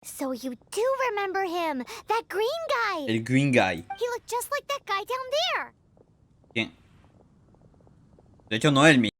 So you do remember him, that green guy. El green guy. He looked just like that guy down there. ¿Quién? De hecho, no es el mismo.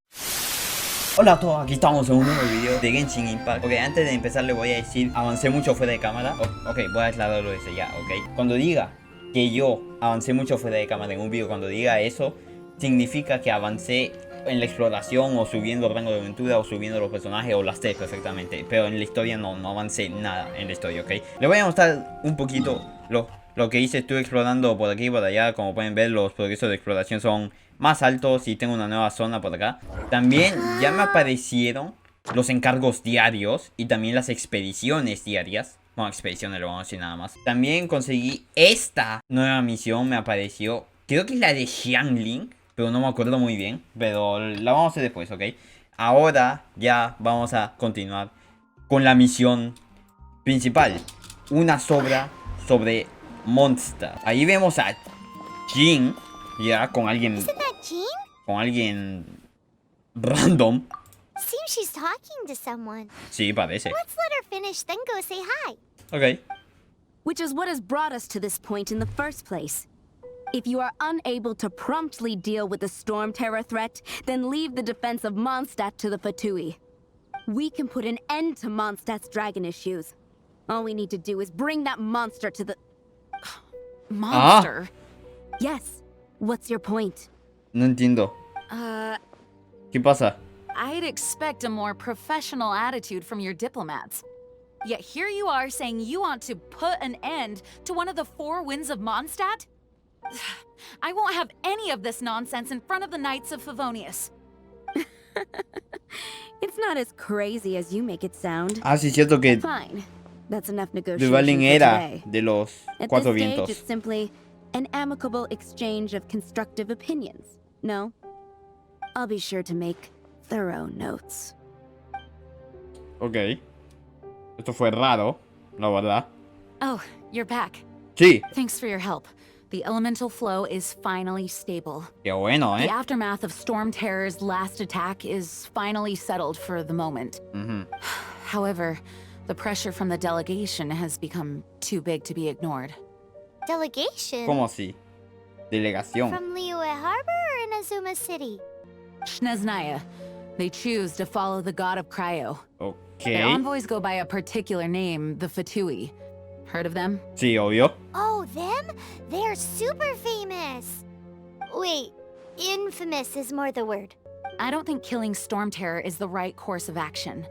Hola a todos, aquí estamos en un nuevo video de Genshin Impact. Ok, antes de empezar le voy a decir, avancé mucho fuera de cámara. Ok, voy a aclararlo desde ya, ok. Cuando diga que yo avancé mucho fuera de cámara en un video, cuando diga eso, significa que avancé en la exploración o subiendo el rango de aventura o subiendo los personajes o las tres perfectamente. Pero en la historia no avancé nada en la historia, ok. Le voy a mostrar un poquito lo que hice. Estuve explorando por aquí y por allá. Como pueden ver, los progresos de exploración son más altos y tengo una nueva zona por acá. También ya me aparecieron los encargos diarios y también las expediciones diarias. Bueno, expediciones lo vamos a decir nada más. También conseguí esta nueva misión, me apareció. Creo que es la de Xiangling, pero no me acuerdo muy bien. Pero la vamos a hacer después, ¿ok? Ahora ya vamos a continuar con la misión principal. Una sobre Monster. Ahí vemos a Jin, ya, con alguien random. Seems she's talking to someone. Sí, parece. Let's let her finish, then go say hi. Ok. Which is what has brought us to this point in the first place. If you are unable to promptly deal with the storm terror threat, then leave the defense of Mondstadt to the Fatui. We can put an end to Mondstadt's dragon issues. All we need to do is bring that monster to the... Monster? Yes. What's your point? No entiendo. ¿Qué pasa? I'd expect a more professional attitude from your diplomats. Yet here you are saying you want to put an end to one of the four winds of Mondstadt? I won't have any of this nonsense in front of the Knights of Favonius. It's not as crazy as you make it sound. Ah, sí, cierto que Fine. That's enough de negotiation Valen for era today. de los At cuatro this stage, vientos. it's simply an amicable exchange of constructive opinions. No? I'll be sure to make thorough notes. Ok. Esto fue raro, la verdad. Oh, you're back. Sí. Thanks for your help. The elemental flow is finally stable. Qué bueno, The ¿eh? aftermath of Storm Terror's last attack is finally settled for the moment. However, the pressure from the delegation has become too big to be ignored. Delegation? ¿Cómo así? Delegación. From Liyue Harbor or in Azuma City? Shneznaya. They choose to follow the god of Cryo. Their Ok. envoys go by a particular name, the Fatui. Heard of them? Sí, obvio. Oh, them? They're super famous. Wait, infamous is more the word. I don't think killing Storm Terror is the right course of action.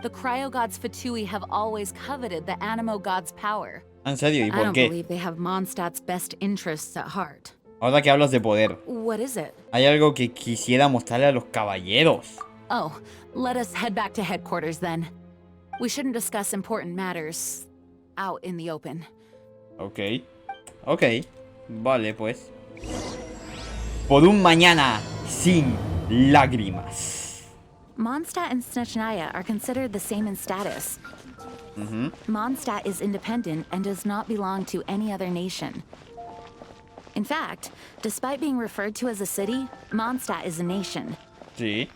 The Cryo gods Fatui have always coveted the Animo god's power. En serio, ¿y I por don't qué? believe they have Mondstadt's best interests at heart. Ahora que hablas de poder, What is it? hay algo que quisiera mostrarle a los caballeros. Oh, let us head back to headquarters then. We shouldn't discuss important matters out in the open. Ok. Ok. Vale, pues. Por un mañana sin lágrimas. Mondstadt and Snezhnaya are considered the same in status. Mondstadt is independent and does not belong to any other nation. In fact, despite being referred to as a city, Mondstadt is a nation. Sí.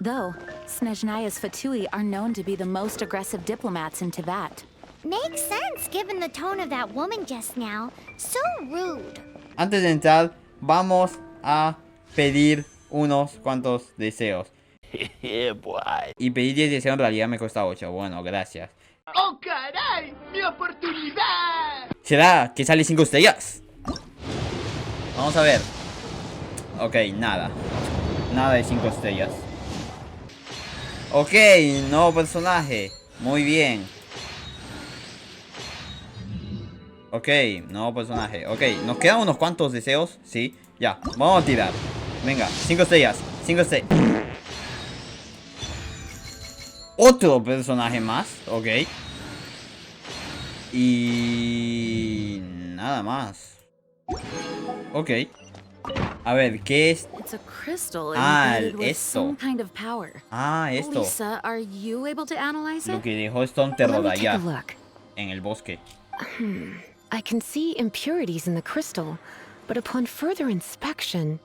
Though, Snezhnaya's Fatui are known to be the most aggressive diplomats in Teyvat. Makes sense given the tone of that woman just now. So rude. Antes de entrar, vamos a pedir unos cuantos deseos. Y pedir 10 deseos en realidad me cuesta 8. Bueno, gracias. ¡Oh, caray! ¡Mi oportunidad! ¿Será que sale 5 estrellas? Vamos a ver. Ok, nada. Nada de 5 estrellas. Ok, nuevo personaje. Muy bien. Ok, nuevo personaje. Ok, nos quedan unos cuantos deseos. Sí, ya, vamos a tirar. Venga, 5 estrellas. 5 estrellas. Otro personaje más. Ok. Y nada más. Ok. A ver, ¿qué es? It's a crystal Ah, imbued with esto. some kind of power. Ah, esto. Lisa, are you able to analyze Lo it? que dejó Stone Terror Let me take a allá. look. En el bosque. I can see impurities in the crystal, but upon further inspection...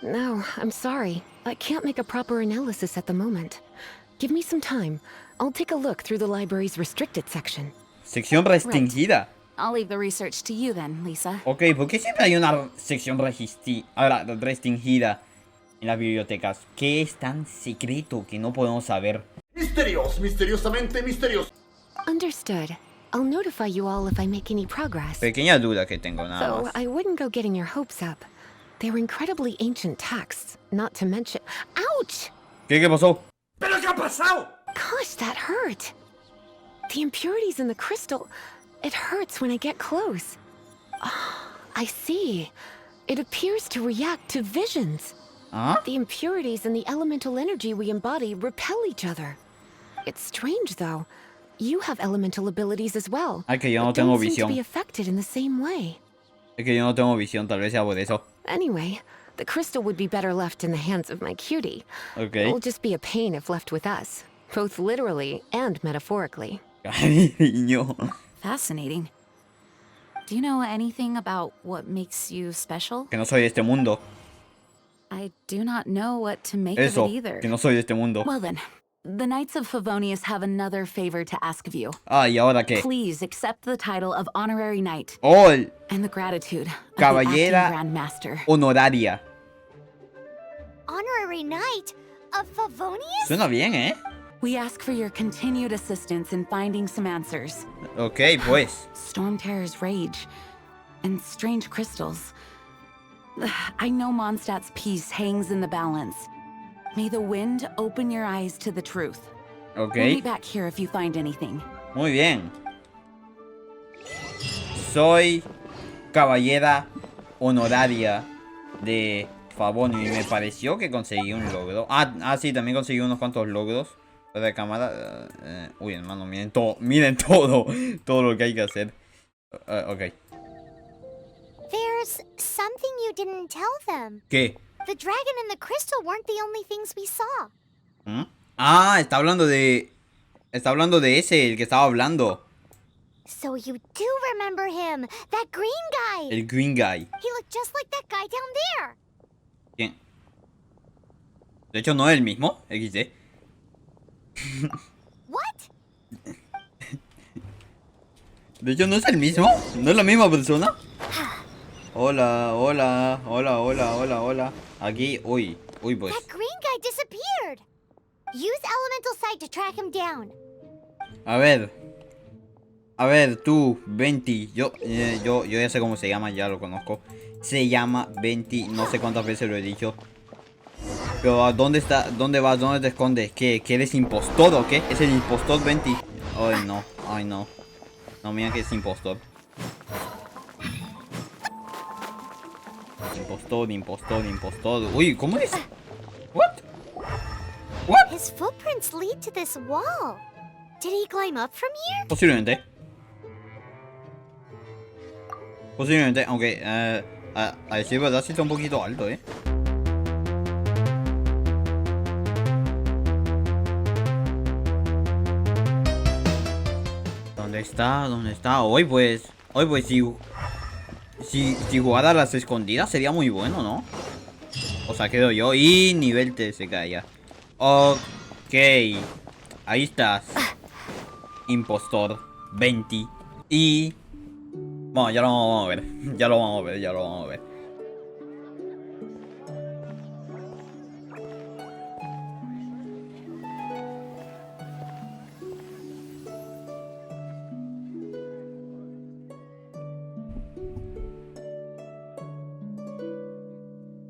No, I'm sorry. I can't make a proper analysis at the moment. Give me some time. I'll take a look through the library's restricted section. sección restringida. I'll leave the research to you then, Lisa. Ok, ¿por qué siempre hay una sección restringida en las bibliotecas? ¿Qué es tan secreto que no podemos saber? Misteriosamente misterioso. Understood. I'll notify you all if I make any progress. Pequeña duda que tengo, nada So, más. I wouldn't go getting your hopes up. They're incredibly ancient texts, not to mention... Ouch! ¿Qué pasó? ¿Pero qué ha pasado? Gosh, that hurt. The impurities in the crystal... It hurts when I get close. Oh, I see. It appears to react to visions. ¿Ah? The impurities and the elemental energy we embody repel each other. It's strange, though. You have elemental abilities as well. Ay, que yo no but tengo don't seem to visión. be affected in the same way. Es que yo no tengo visión, tal vez sea por eso. Anyway, the crystal would be better left in the hands of my cutie. Ok. It'll just be a pain if left with us, both literally and metaphorically. Cariño. Fascinating. Do you know anything about what makes you special? Que no soy de este mundo. I do not know what to make Eso, of it either. que no soy de este mundo. Well then, the Knights of Favonius have another favor to ask of you. Ah, ¿y ahora qué? Please accept the title of Honorary Knight Oh, and the gratitude of Caballera the Acting Grand Master. honoraria. Honorary Knight of Favonius? Suena bien, ¿eh? We ask for your continued assistance in finding some answers. Ok, pues. Storm Terror's rage and strange crystals. I know Mondstadt's peace hangs in the balance. May the wind open your eyes to the truth. Ok. We'll meet back here if you find anything. Muy bien. Soy caballera honoraria de Favonio y me pareció que conseguí un logro. Sí, también conseguí unos cuantos logros. De cámara. Uy, hermano, miren todo lo que hay que hacer. Ok. There's something you didn't tell them. ¿Qué? The dragon and the crystal weren't the only things we saw. ¿Mm? Ah, está hablando de ese, el que estaba hablando. So you do remember him, that green guy. El green guy. He looked just like that guy down there. ¿Quién? De hecho, no es el mismo, XD. What? De hecho, no es el mismo. No es la misma persona. Hola. Aquí, uy, pues. That green guy disappeared. Use elemental sight to track him down. A ver, tú, Venti. Yo ya sé cómo se llama, ya lo conozco. Se llama Venti, no sé cuántas veces lo he dicho. Pero ¿dónde está? ¿Dónde vas? ¿Dónde te escondes? ¿Qué eres impostor o qué? ¿Es el impostor, Venti? Ay, no. No, mira que es impostor. Impostor. Uy, ¿cómo es? What? His footprints lead to this wall. Did he climb up from here? Posiblemente, aunque a decir verdad sí está un poquito alto, ¿Dónde está? Hoy pues si jugara a las escondidas sería muy bueno, ¿no? O sea, quedo yo y nivel 3 se cae ya. Ok, ahí estás, impostor 20. Y bueno, ya lo vamos a ver.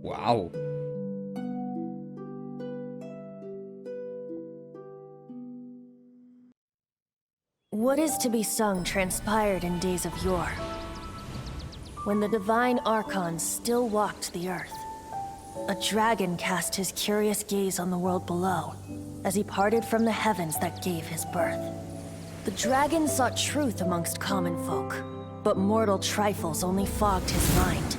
Wow. What is to be sung transpired in days of yore, when the divine archons still walked the earth. A dragon cast his curious gaze on the world below, as he parted from the heavens that gave his birth. The dragon sought truth amongst common folk, but mortal trifles only fogged his mind.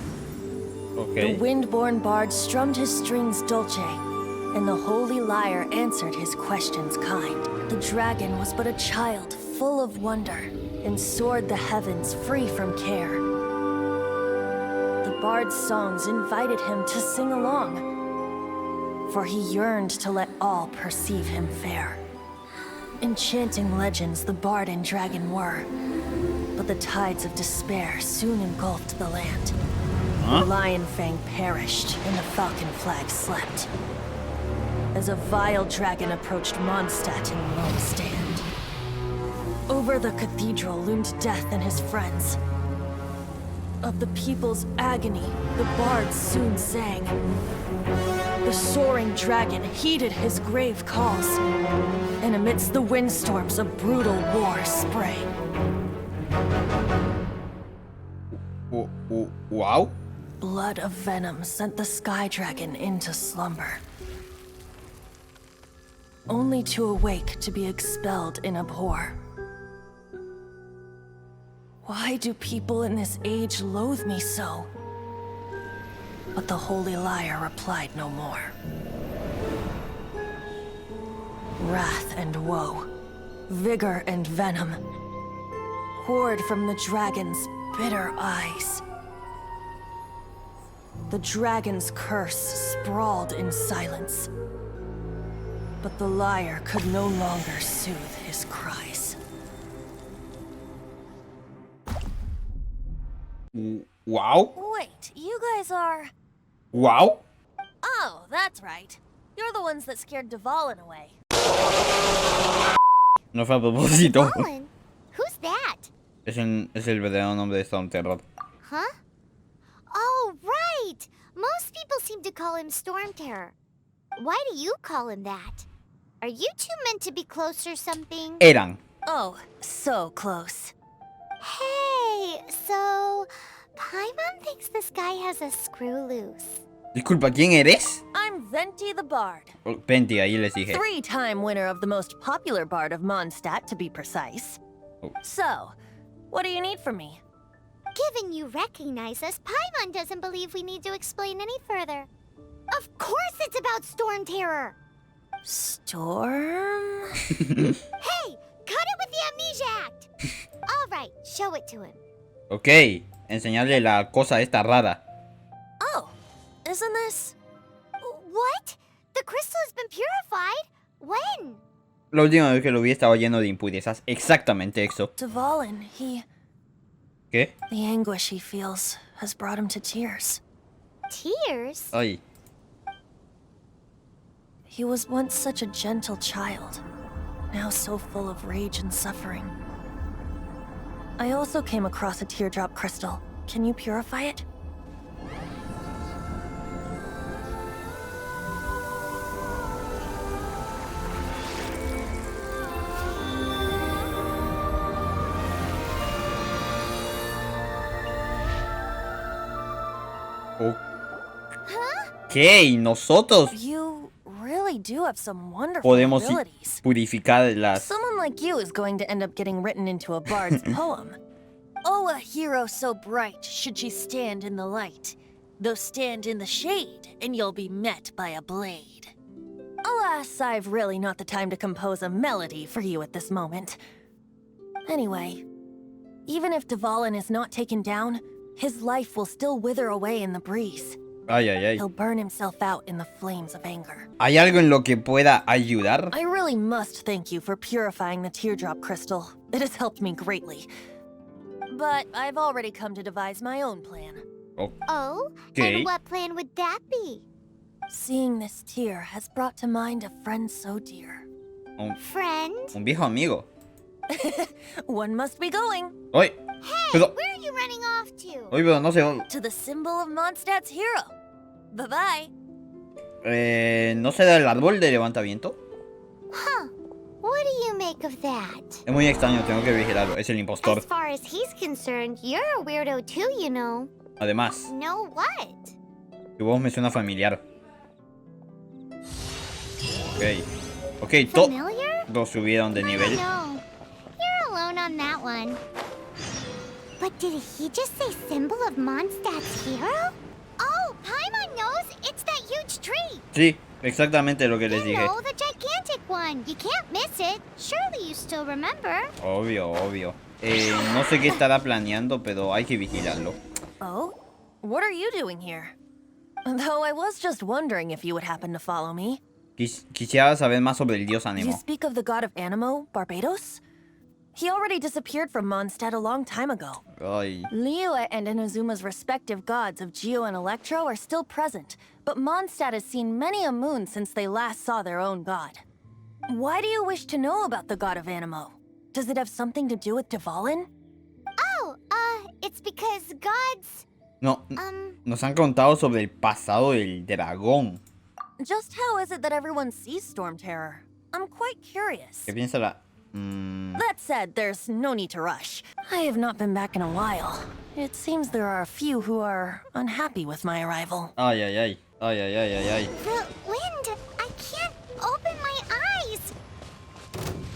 Okay. The wind-born bard strummed his strings dolce, and the holy lyre answered his questions kind. The dragon was but a child, full of wonder, and soared the heavens free from care. The bard's songs invited him to sing along, for he yearned to let all perceive him fair. enchanting legends the bard and dragon were. But the tides of despair soon engulfed the land. The Lion Fang perished, and the Falcon Flag slept. As a vile dragon approached Mondstadt in lone stand. Over the cathedral loomed Death and his friends. Of the people's agony, the bards soon sang. The soaring dragon heeded his grave calls, and amidst the windstorms of brutal war sprang. Wow. Blood of venom sent the sky dragon into slumber, only to awake to be expelled in abhor. Why do people in this age loathe me so? But the holy liar replied no more. Wrath and woe, vigor and venom, poured from the dragon's bitter eyes. The dragon's curse sprawled in silence, but the liar could no longer soothe his cries. Wow. Wait, you guys are... Wow. Oh, that's right. You're the ones that scared Dvalin away. No fue a propósito. Colin? Who's that? Es el verdadero nombre de Storm Terror. Huh? Oh, right! Most people seem to call him Storm Terror. Why do you call him that? Are you two meant to be close or something? Eran. Oh, so close. Hey, so... Paimon thinks this guy has a screw loose. Disculpa, ¿quién eres? I'm Venti the Bard. Oh, Penti, ahí les dije. 3-time winner of the most popular bard of Mondstadt, to be precise. Oh. So, what do you need from me? Given you recognize us, Paimon doesn't believe we need to explain any further. Of course it's about Storm Terror! Storm? Hey! Cut it with the Amnesia Act! Alright, show it to him. Ok, enseñarle la cosa esta rara. Oh, isn't this... What? The crystal has been purified? When? La última vez que lo vi estaba lleno de impurezas. Exactamente eso. Dvalin, he... ¿Qué? The anguish he feels has brought him to tears. Tears? Ay. He was once such a gentle child, now so full of rage and suffering. I also came across a teardrop crystal. Can you purify it? ¿Qué? ¿Y nosotros You really do have some wonderful podemos abilities. purificar las... Someone like you is going to end up getting written into a bard's poem. Oh, a hero so bright should she stand in the light. Though stand in the shade, and you'll be met by a blade. Alas, I've really not the time to compose a melody for you at this moment. Anyway, even if Dvalin is not taken down, his life will still wither away in the breeze. Ay, ay, ay. He'll burn himself out in the flames of anger. ¿Hay algo en lo que pueda ayudar? I really must thank you for purifying the teardrop crystal. It has helped me greatly. But I've already come to devise my own plan. Oh? Okay. And what plan would that be? Seeing this tear has brought to mind a friend so dear. Friend? Un viejo amigo. One must be going. Oye, Hey, pero... where are you running off to? Oye, pero no sé... To the symbol of Mondstadt's hero. Bye-bye. ¿No se da el árbol de levantamiento? Huh. What do you make of that? Es muy extraño, tengo que vigilarlo. Es el impostor. As far as he's concerned, you're a weirdo too, you know. Además, Know what? tu voz me suena familiar. Ok. Ok, Familiar? todos subieron de nivel. No. You're alone on that one. But did he just say symbol of Mondstadt's hero? Oh, Paimon knows! It's that huge tree! Sí, exactamente lo que les You dije. know, the gigantic one. You can't miss it. Surely you still remember. Obvio, obvio. No sé qué estará planeando, pero hay que vigilarlo. Oh? What are you doing here? Though I was just wondering if you would happen to follow me. Quisiera saber más sobre el dios You Anemo. speak of the god of Anemo, Barbados? He already disappeared from Mondstadt a long time ago. Ay. Liyue and Inazuma's respective gods of Geo and Electro are still present, but Mondstadt has seen many a moon since they last saw their own god. Why do you wish to know about the god of Anemo? Does it have something to do with Dvalin? Oh, it's because gods... No, nos han contado sobre el pasado del dragón. Just how is it that everyone sees Storm Terror? I'm quite curious. ¿Qué piensa la...? That said, there's no need to rush. I have not been back in a while. It seems there are a few who are unhappy with my arrival. Ay, ay, ay. Ay, ay, ay, ay, ay. The wind! I can't open my eyes!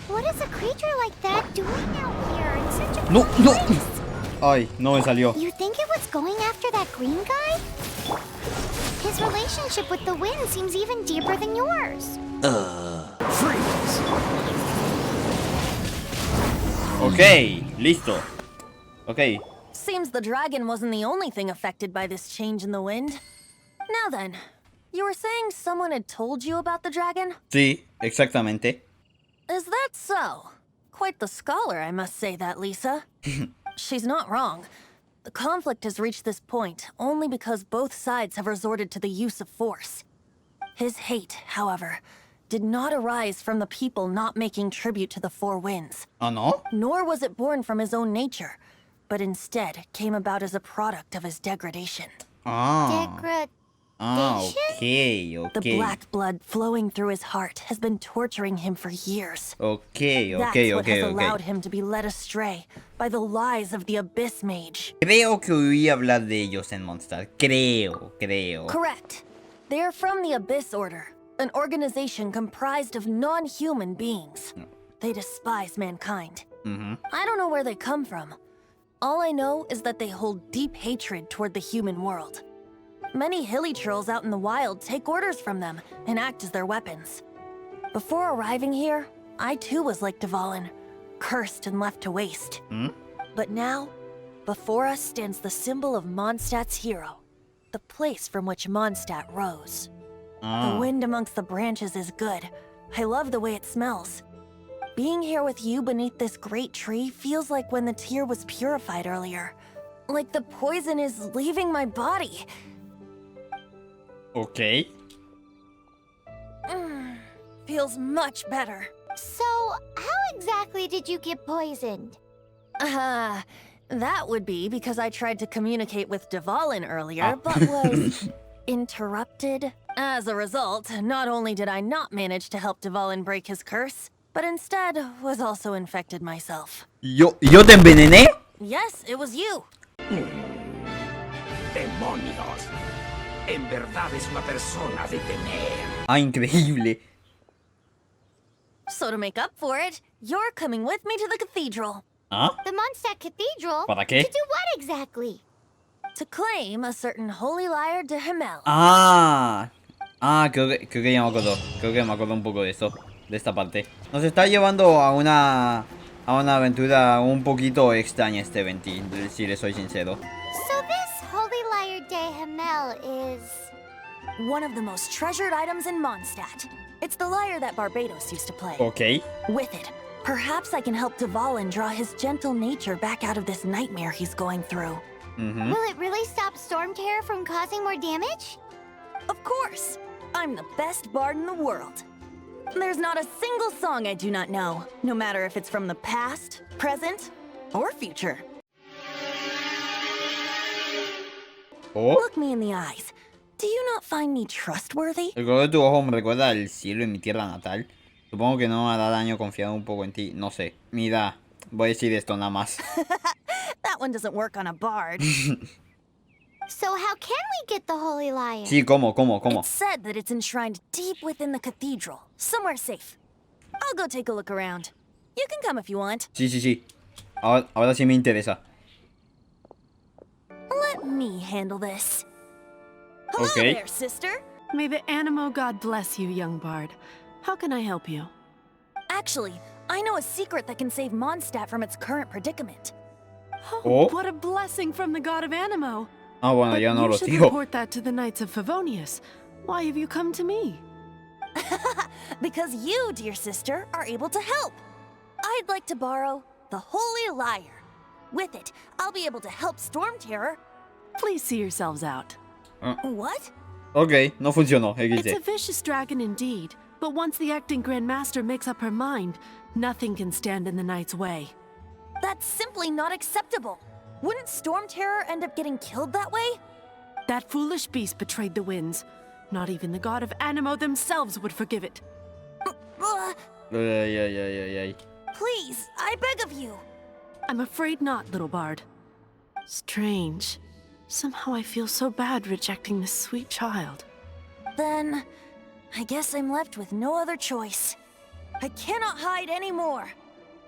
What is a creature like that doing out here in such a No, cold no. place? Ay, no me salió. You think it was going after that green guy? His relationship with the wind seems even deeper than yours. Ok, listo. Ok. Seems the dragon wasn't the only thing affected by this change in the wind. Now then, you were saying someone had told you about the dragon? Sí, exactamente. Is that so? Quite the scholar, I must say that, Lisa. She's not wrong. The conflict has reached this point only because both sides have resorted to the use of force. His hate, however, did not arise from the people not making tribute to the Four Winds. ¿Ah, no? Nor was it born from his own nature, but instead came about as a product of his degradation. Ah. Degradation? Ok, ok. The black blood flowing through his heart has been torturing him for years. Ok, That's ok, what ok, has ok. allowed him to be led astray by the lies of the Abyss Mage. Creo que oí hablar de ellos en Mondstadt. Creo. Correct. They are from the Abyss Order, an organization comprised of non-human beings. They despise mankind. I don't know where they come from. All I know is that they hold deep hatred toward the human world. Many hilly trolls out in the wild take orders from them and act as their weapons. Before arriving here, I too was like Dvalin, cursed and left to waste. But now, before us stands the symbol of Mondstadt's hero, the place from which Mondstadt rose. The wind amongst the branches is good. I love the way it smells. Being here with you beneath this great tree feels like when the tear was purified earlier. Like the poison is leaving my body. Ok. Feels much better. So, how exactly did you get poisoned? That would be because I tried to communicate with Dvalin earlier, but was interrupted. As a result, not only did I not manage to help Dvalin break his curse, but instead was also infected myself. ¿Yo te envenené? Yes, it was you. ¡Demonios! En verdad es una persona de temer. Ah, increíble. So to make up for it, you're coming with me to the cathedral. ¿Ah? The Mondstadt Cathedral? ¿Para qué? To do what exactly? To claim a certain holy liar de Himmel. Ah, creo que ya me acuerdo. Creo que me acuerdo un poco de eso, de esta parte. Nos está llevando a una aventura un poquito extraña este evento, si le soy sincero. So this Holy Liar de Himmel is... One of the most treasured items in Mondstadt. It's the lyre that Barbados used to play. Ok. With it, perhaps I can help Dvalin draw his gentle nature back out of this nightmare he's going through. Will it really stop Storm Terror from causing more damage? Of course! I'm the best bard in the world. There's not a single song I do not know, no matter if it's from the past, present, or future. Oh. Look me in the eyes. Do you not find me trustworthy? El color de tu ojo me recuerda al cielo en mi tierra natal. Supongo que no me hará daño confiar un poco en ti. No sé. Mira, voy a decir esto nada más. That one doesn't work on a bard. So how can we get the Holy Liar? Sí, ¿cómo? It's said that it's enshrined deep within the cathedral, somewhere safe. I'll go take a look around. You can come if you want. Sí. Ahora sí me interesa. Let me handle this. Hello Okay. there, sister. May the Anemo god bless you, young bard. How can I help you? Actually, I know a secret that can save Mondstadt from its current predicament. Oh. What a blessing from the god of Anemo! Ah, bueno, But ya no you lo should digo. report that to the Knights of Favonius. Why have you come to me? Because you, dear sister, are able to help. I'd like to borrow the Holy Lyre. With it, I'll be able to help Storm Terror. Please see yourselves out. What? Ok, no funcionó. It's a XD. vicious dragon indeed, but once the acting Grandmaster makes up her mind, nothing can stand in the knight's way. That's simply not acceptable. Wouldn't Storm Terror end up getting killed that way? That foolish beast betrayed the winds. Not even the god of Animo themselves would forgive it. Ay, ay, ay, ay, ay. Please, I beg of you. I'm afraid not, little bard. Strange. Somehow I feel so bad rejecting this sweet child. Then, I guess I'm left with no other choice. I cannot hide anymore.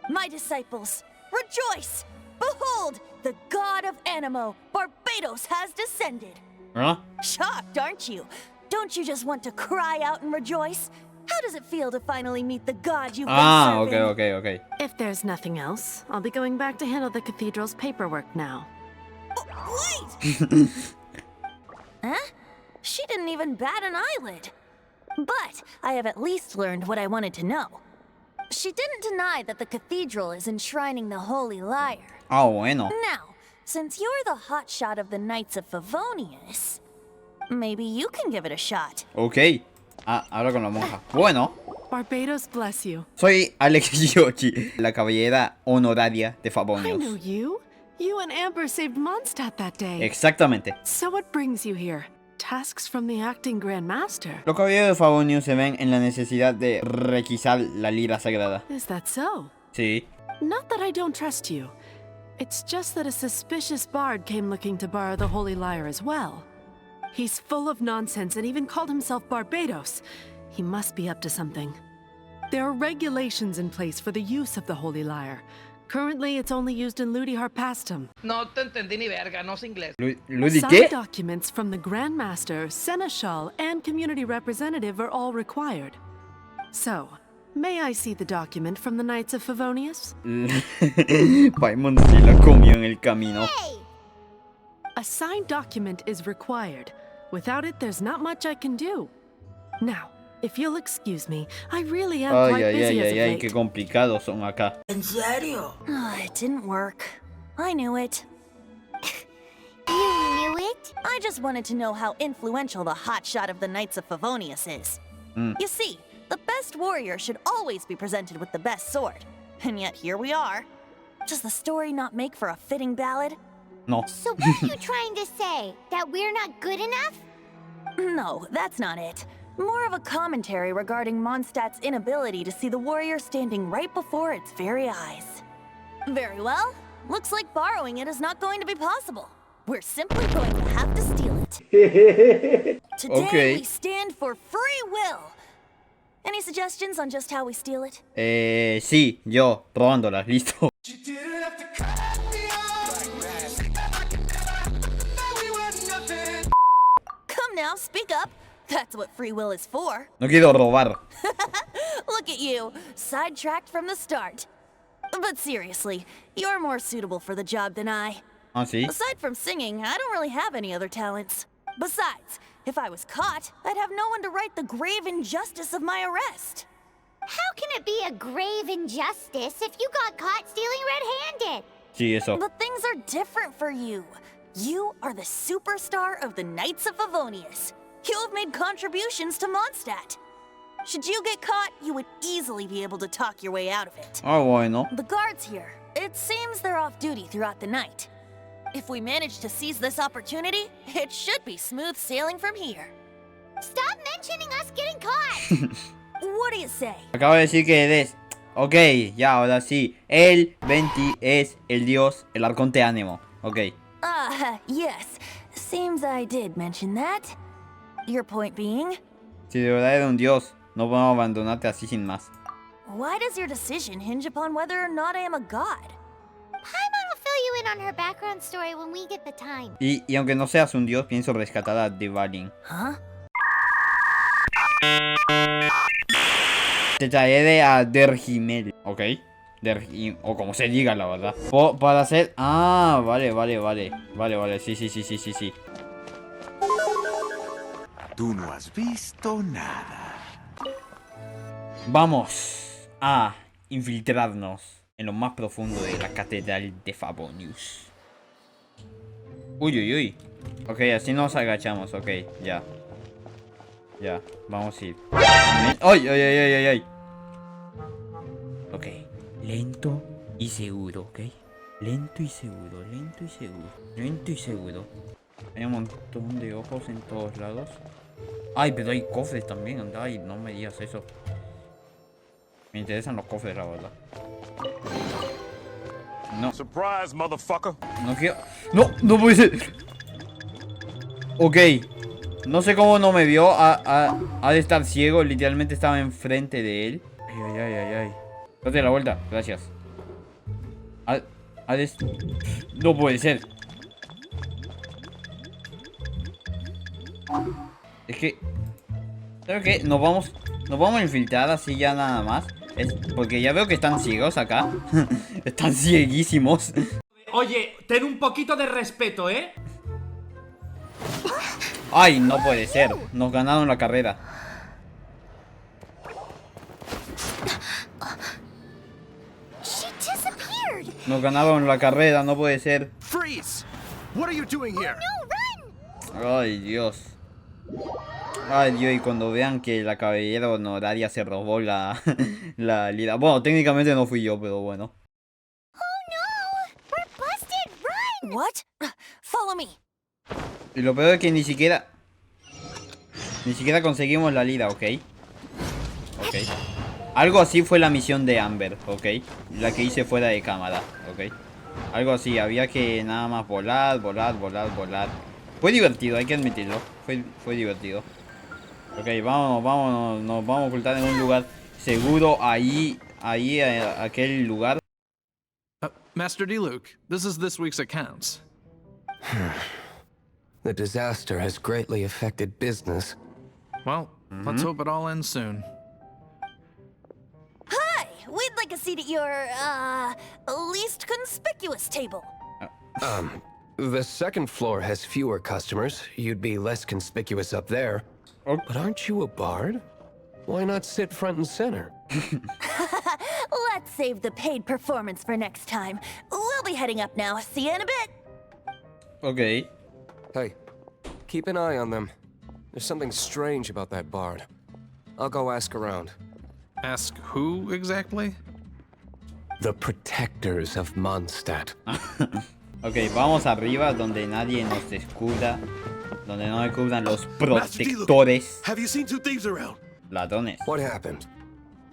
My disciples, rejoice! Behold, the god of Animo, Barbados, has descended. ¿Ah? Shocked, aren't you? Don't you just want to cry out and rejoice? How does it feel to finally meet the god you've been Ah, serving? ok. If there's nothing else, I'll be going back to handle the cathedral's paperwork now. Wait! Huh? She didn't even bat an eyelid. But I have at least learned what I wanted to know. She didn't deny that the cathedral is enshrining the Holy Lyre. Ah, bueno. Now, since you're the hotshot of the Knights of Favonius, maybe you can give it a shot. Ok. Ah, habla con la monja. Bueno. Barbados bless you. Soy Alex Yoshi, la caballera honoraria de I know Favonius. you. You and Amber saved Mondstadt that day. Exactamente. So what brings you here? Tasks from the acting Grandmaster. Los caballeros de Favonius se ven en la necesidad de requisar la lira sagrada. Is that so? Sí. Not that I don't trust you. It's just that a suspicious bard came looking to borrow the Holy Lyre as well. He's full of nonsense and even called himself Barbados. He must be up to something. There are regulations in place for the use of the Holy Lyre. Currently, it's only used in Ludi Harpastum. No te entendí ni verga, no sé inglés. ¿Ludi Signed qué? documents from the Grandmaster, Seneschal, and community representative are all required. So, may I see the document from the Knights of Favonius? Paimon se la comió en el camino. Hey! A signed document is required. Without it, there's not much I can do. Now, if you'll excuse me, I really am Ay, quite ay, busy ay, as of ay, ay, late. qué complicados son acá. It didn't work. I knew it. You knew it? I just wanted to know how influential the hotshot of the Knights of Favonius is. You see, the best warrior should always be presented with the best sword. And yet here we are. Does the story not make for a fitting ballad? No. So what are you trying to say? That we're not good enough? No, that's not it. More of a commentary regarding Mondstadt's inability to see the warrior standing right before its very eyes. Very well. Looks like borrowing it is not going to be possible. We're simply going to have to steal it. Today Okay. we stand for free will. Any suggestions on just how we steal it? Sí, yo, robándolas, listo. Come now, speak up. That's what free will is for. No quiero robar. Look at you, sidetracked from the start. But seriously, you're more suitable for the job than I. Ah, sí. Aside from singing, I don't really have any other talents. Besides, if I was caught, I'd have no one to right the grave injustice of my arrest. How can it be a grave injustice if you got caught stealing red-handed? Sí, eso. But things are different for you. You are the superstar of the Knights of Favonius. You have made contributions to Mondstadt. Should you get caught, you would easily be able to talk your way out of it. Ah, bueno. The guards here, it seems they're off duty throughout the night. If we manage to seize this opportunity, it should be smooth sailing from here. Stop mentioning us getting caught! What do you say? Acabo de decir que eres. Ok, ya, ahora sí. El 20 es el dios, el arconte ánimo. Ok. Yes. Seems I did mention that. Your point being? Si de verdad era un dios, no podemos abandonarte así sin más. Why does your decision hinge upon whether or not I am a god? Paimon will fill you in on her background story when we get the time. Y aunque no seas un dios, pienso rescatar a Devalin. Huh? Te traeré a Derhimel, ¿ok? O como se diga, la verdad. Para hacer... Ah, vale. Sí. Tú no has visto nada. Vamos a infiltrarnos en lo más profundo de la catedral de Favonius. Uy, uy, uy. Ok, así nos agachamos, ok, ya. Ya, vamos a ir. ¡Ay, ay, ay, ay, ay, ay! Ok, lento y seguro, ok. Lento y seguro, lento y seguro, lento y seguro. Hay un montón de ojos en todos lados. Ay, pero hay cofres también, anda, ay, no me digas eso. Me interesan los cofres, la verdad. No. Surprise, motherfucker. No quiero. No, no puede ser. Ok. No sé cómo no me vio. Ha de estar ciego. Literalmente estaba enfrente de él. Ay, ay, ay, ay, ay. Date la vuelta. Gracias. No puede ser. Es que... ¿Sabes qué? Nos vamos a infiltrar así ya nada más. Porque ya veo que están ciegos acá. Están cieguísimos. Oye, ten un poquito de respeto, ¿eh? Ay, no puede ser. Nos ganaron la carrera. She disappeared. Nos ganaron la carrera, no puede ser. Freeze! What are you doing here? No, run. Ay, Dios. Ay, Dios, y cuando vean que la cabellera honoraria se robó la lira. Bueno, técnicamente no fui yo, pero bueno. Oh no, we're busted. Run. What? Follow me. Y lo peor es que ni siquiera conseguimos la lira, ¿ok? Ok. Algo así fue la misión de Amber, ¿ok? La que hice fuera de cámara, ¿ok? Algo así, había que nada más volar. Fue divertido, hay que admitirlo. Fue divertido. Ok, vámonos, nos vamos a ocultar en un lugar seguro, ahí, aquel lugar. Master D-Luke, this is this week's accounts. The disaster has greatly affected business. Well, let's hope it all ends soon. Hi! We'd like a seat at your, least conspicuous table. The second floor has fewer customers. You'd be less conspicuous up there. Oh. But aren't you a bard? Why not sit front and center? Let's save the paid performance for next time. We'll be heading up now. See you in a bit. Ok. Hey, keep an eye on them. There's something strange about that bard. I'll go ask around. Ask who exactly? The protectors of Mondstadt. Ok, vamos arriba donde nadie nos descubra. Donde no descubran los protectores. Have you seen two thieves around? Ladrones. What happened?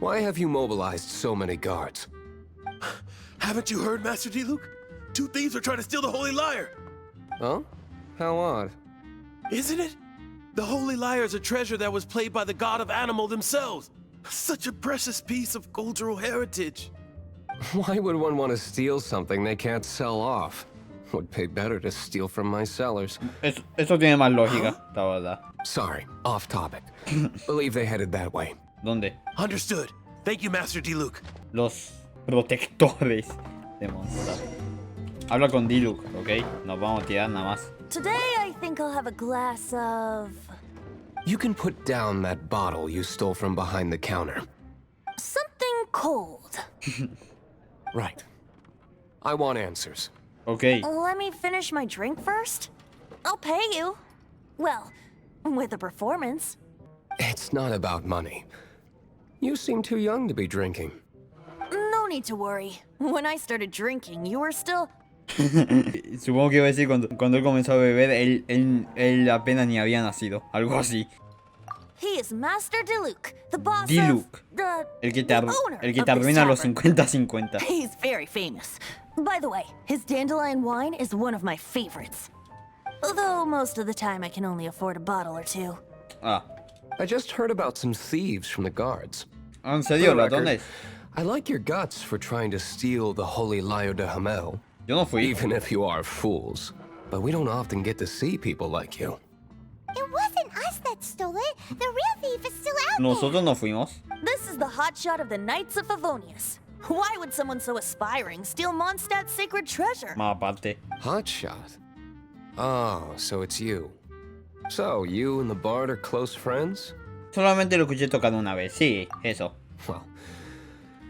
Why have you mobilized so many guards? Haven't you heard, Master D-Luke? Two thieves are trying to steal the Holy Lyre. Huh? How odd. Isn't it? The Holy Lyre is a treasure that was played by the god of animal themselves. Such a precious piece of cultural heritage. Why would one want to steal something they can't sell off? Would pay better to steal from my sellers. Eso tiene más lógica, la verdad. Sorry, off topic. Believe they headed that way. ¿Dónde? Understood. Thank you, Master D-Luke. Los protectores de Mondstadt. Habla con D-Luke, ¿ok? Nos vamos a tirar nada más. Today, I think I'll have a glass of... You can put down that bottle you stole from behind the counter. something cold. Right. I want answers. Ok. Let me finish my drink first. I'll pay you. Well, with a performance. It's not about money. You seem too young to be drinking. No need to worry. When I started drinking, you were still... Supongo que iba a decir cuando él comenzó a beber, él apenas ni había nacido. Algo así. He is Master D-Luke, the boss D-Luke. of the... El que owner te of this arruina los tavern. 50-50. He's very famous. By the way, his dandelion wine is one of my favorites. Although most of the time I can only afford a bottle or two. Ah. I just heard about some thieves from the guards. ¿En serio? For the record, ¿Ladrones? I like your guts for trying to steal the Holy Lyre de Hamel. Yo no fui. Even if you are fools. But we don't often get to see people like you. It wasn't us that stole it. The real thief is still out there. Nosotros no fuimos. This is the hotshot of the Knights of Favonius. Why would someone so aspiring steal Mondstadt's sacred treasure? Más aparte. Hotshot? Oh, so it's you. So, you and the bard are close friends? Solamente lo escuché tocar una vez. Sí, eso. Well,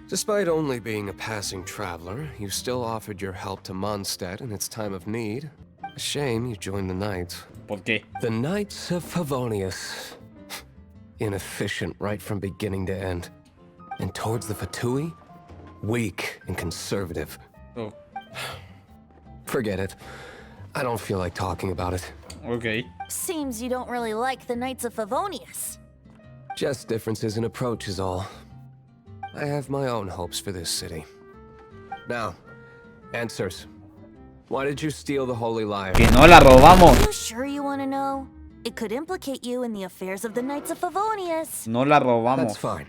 despite only being a passing traveler, you still offered your help to Mondstadt in its time of need. A shame you joined the Knights. ¿Por qué? The Knights of Favonius. Inefficient right from beginning to end. And towards the Fatui, weak and conservative. Oh. Forget it. I don't feel like talking about it. Ok. Seems you don't really like the Knights of Favonius. Just differences in approach is all. I have my own hopes for this city. Now, answers. Why did you steal the Holy Lyre? Que no la robamos. Are you sure you want to know? It could implicate you in the affairs of the Knights of Favonius. No la robamos. That's fine.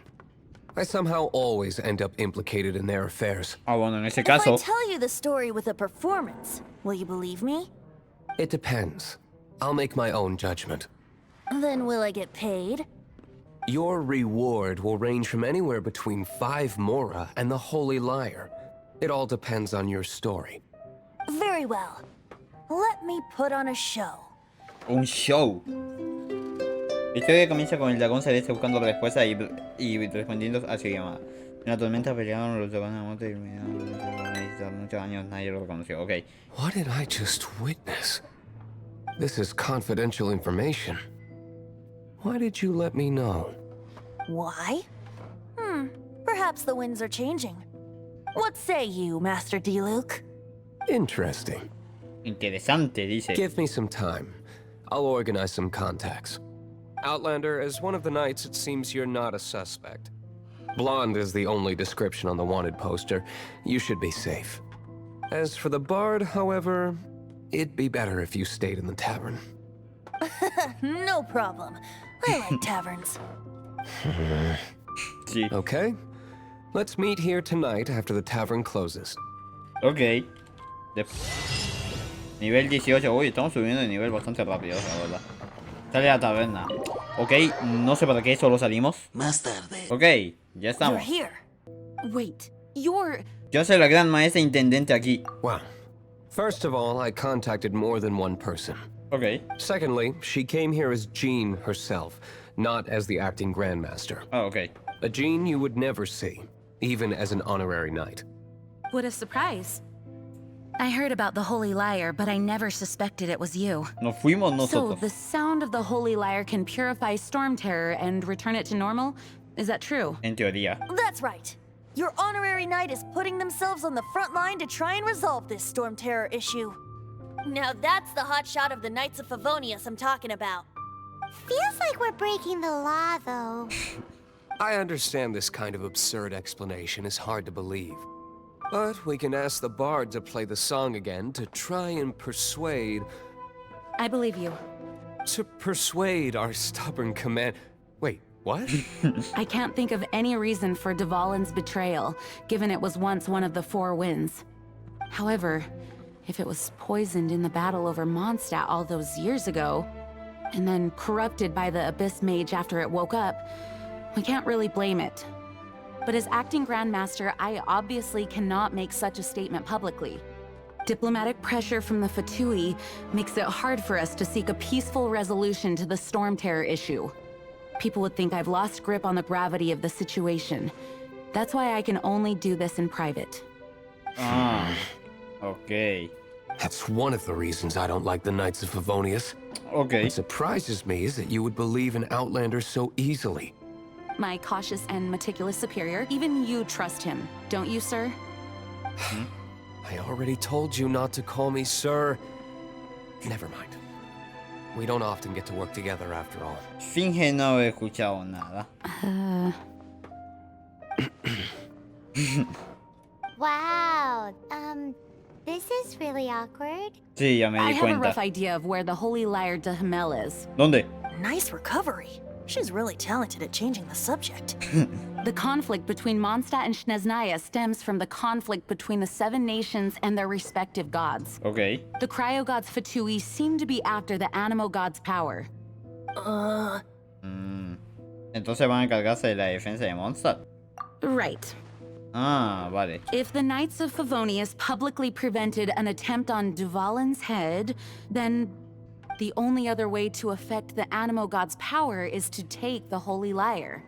I somehow always end up implicated in their affairs. Ah, bueno, en ese If I caso. tell you the story with a performance, will you believe me? It depends. I'll make my own judgment. Then will I get paid? Your reward will range from anywhere between 5 mora and the Holy Lyre. It all depends on your story. Very well. Let me put on a show. Un show. La historia comienza con el dragón celeste buscando respuestas y respondiendo a su llamada. En la tormenta pelearon los dragones a muerte y muchos años nadie lo reconoció. Ok. What did I just witness? This is confidential information. Why did you let me know? Why? Perhaps the winds are changing. What say you, Master D-Luke? Interesting. Interesante, dice. Give me some time. I'll organize some contacts. Outlander, as one of the Knights, it seems you're not a suspect. Blonde is the only description on the wanted poster. You should be safe. As for the bard, however, it'd be better if you stayed in the tavern. No problem. I like taverns. Sí. Okay. Let's meet here tonight after the tavern closes. Ok. Nivel 18. Uy, estamos subiendo de nivel bastante rápido, la verdad. Sale a la taberna. Ok, no sé para qué solo salimos. Más tarde. Ok, ya estamos. You're here. Wait, you're... Yo soy la gran maestra intendente aquí. Well, first of all, I contacted more than one person. Ok. Secondly, she came here as Jean herself, not as the acting Grandmaster. Ah, ok. A Jean you would never see, even as an honorary knight. What a surprise. I heard about the Holy Lyre, but I never suspected it was you. Nos fuimos So, nosotros. the sound of the Holy Lyre can purify storm terror and return it to normal? Is that true? En teoría. That's right. Your honorary knight is putting themselves on the front line to try and resolve this storm terror issue. Now that's the hotshot of the Knights of Favonius I'm talking about. Feels like we're breaking the law, though. I understand this kind of absurd explanation is hard to believe. But we can ask the bard to play the song again to try and persuade... I believe you. To persuade our stubborn command... Wait, what? I can't think of any reason for Dvalin's betrayal, given it was once one of the Four Winds. However, if it was poisoned in the battle over Mondstadt all those years ago, and then corrupted by the Abyss Mage after it woke up, we can't really blame it. But as acting Grandmaster, I obviously cannot make such a statement publicly. Diplomatic pressure from the Fatui makes it hard for us to seek a peaceful resolution to the storm terror issue. People would think I've lost grip on the gravity of the situation. That's why I can only do this in private. Ah, ok. That's one of the reasons I don't like the Knights of Favonius. Ok. What surprises me is that you would believe in Outlander so easily. My cautious and meticulous superior, even you trust him, don't you, sir? I already told you not to call me sir. Never mind. We don't often get to work together after all. Finge no haber escuchado nada. Wow. This is really awkward. Sí, ya me I di have a rough cuenta. idea of where the Holy Lyre de Himmel is. ¿Dónde? Nice recovery. She's really talented at changing the subject. The conflict between Mondstadt and Snezhnaya stems from the conflict between the Seven Nations and their respective gods. Ok. The cryo-gods Fatui seem to be after the Animo god's power. Entonces van a encargarse de la defensa de Mondstadt. Right. Ah, vale. If the Knights of Favonius publicly prevented an attempt on Dvalin's head, then the only other way to affect the Animo god's power is to take the Holy Lyre.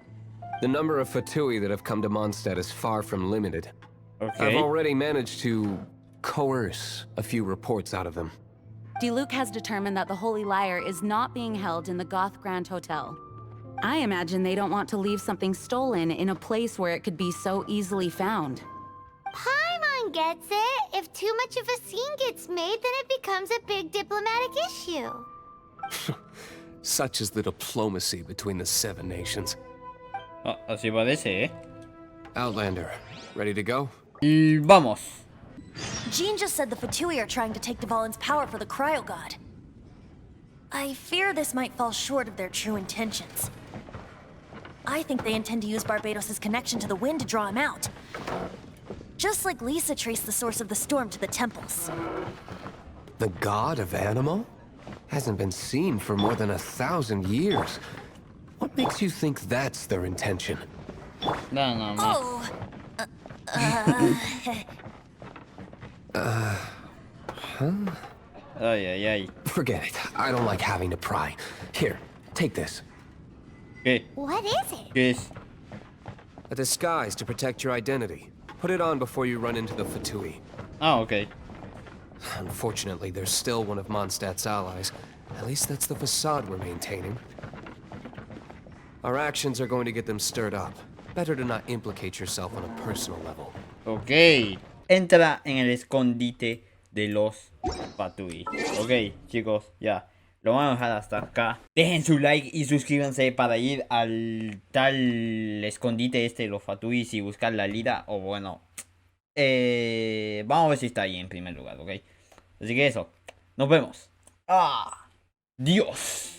The number of Fatui that have come to Mondstadt is far from limited. Okay. I've already managed to coerce a few reports out of them. Diluc has determined that the Holy Lyre is not being held in the Goth Grand Hotel. I imagine they don't want to leave something stolen in a place where it could be so easily found. Paimon gets it. If too much of a scene gets made, then it becomes a big diplomatic issue. Such is the diplomacy between the 7 nations. Ah, así parece, Outlander, ready to go? Y vamos. Jean just said the Fatui are trying to take Dvalin's power for the Cryo God. I fear this might fall short of their true intentions. I think they intend to use Barbados' connection to the wind to draw him out. Just like Lisa traced the source of the storm to the temples. The god of Animal? Hasn't been seen for more than 1,000 years. What makes you think that's their intention? No. Oh! Ay. Forget it. I don't like having to pry. Here, take this. ¿Qué? What is it? ¿Qué es? A disguise to protect your identity. Put it on before you run into the Fatui. Ah, ok. Unfortunately, there's still one of Mondstadt's allies. At least that's the facade we're maintaining. Our actions are going to get them stirred up. Better to not implicate yourself on a personal level. Ok. Entra en el escondite de los Fatui. Ok, chicos, ya. Lo vamos a dejar hasta acá. Dejen su like y suscríbanse para ir al tal escondite este de los Fatui y buscar la lira. O bueno, vamos a ver si está ahí en primer lugar, ok. Así que eso. Nos vemos. Dios.